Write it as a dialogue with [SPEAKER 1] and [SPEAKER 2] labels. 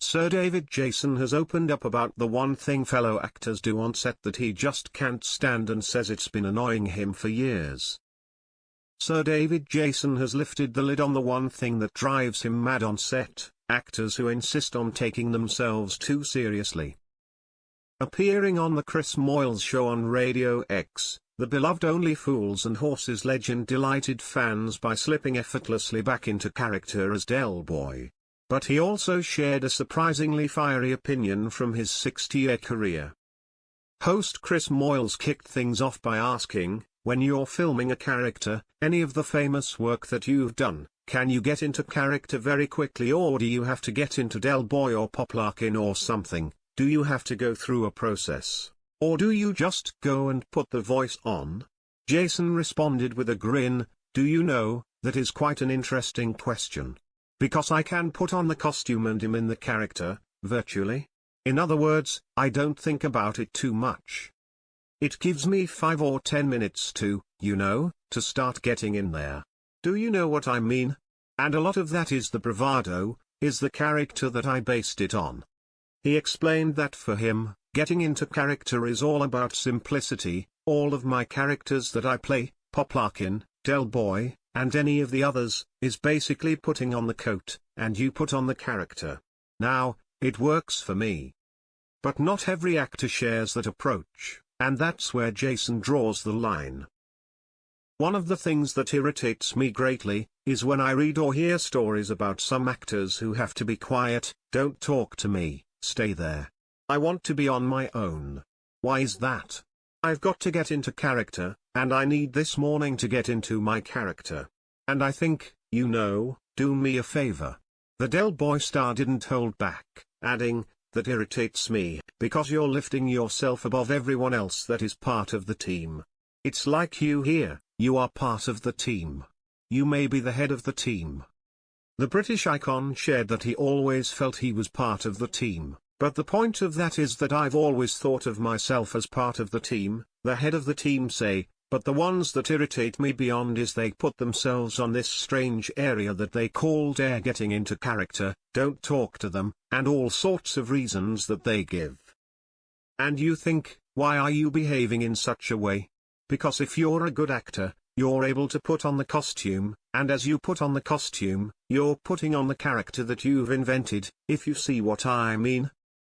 [SPEAKER 1] Sir David Jason has opened up about the one thing fellow actors do on set that he just can't stand and says it's been annoying him for years. Sir David Jason has lifted the lid on the one thing that drives him mad on set: actors who insist on taking themselves too seriously. Appearing on the Chris Moyles Show on Radio X, the beloved Only Fools and Horses legend delighted fans by slipping effortlessly back into character as Del Boy. But he also shared a surprisingly fiery opinion from his 60-year career. Host Chris Moyles kicked things off by asking, when you're filming a character, any of the famous work that you've done, can you get into character very quickly, or do you have to get into Del Boy or Pop Larkin or something? Do you have to go through a process? Or do you just go and put the voice on? Jason responded with a grin, "Do you know, that is quite an interesting question. Because I can put on the costume and am in the character, virtually. In other words, I don't think about it too much. It gives me 5 or 10 minutes to start getting in there. Do you know what I mean? And a lot of that is the bravado, is the character that I based it on." He explained that for him, getting into character is all about simplicity. All of my characters that I play, Pop Larkin, Del Boy, and any of the others, is basically putting on the coat, and you put on the character. Now, it works for me. But not every actor shares that approach, and that's where Jason draws the line. One of the things that irritates me greatly, is when I read or hear stories about some actors who have to be quiet, don't talk to me, stay there. I want to be on my own. Why is that? I've got to get into character, and I need this morning to get into my character. And I think, do me a favor. The Del Boy star didn't hold back, adding, that irritates me, because you're lifting yourself above everyone else that is part of the team. It's like you here, you are part of the team. You may be the head of the team. The British icon shared that he always felt he was part of the team. But the point of that is that I've always thought of myself as part of the team, the head of the team say, but the ones that irritate me beyond is they put themselves on this strange area that they call dare getting into character, don't talk to them, and all sorts of reasons that they give. And you think, why are you behaving in such a way? Because if you're a good actor, you're able to put on the costume, and as you put on the costume, you're putting on the character that you've invented, if you see what I mean.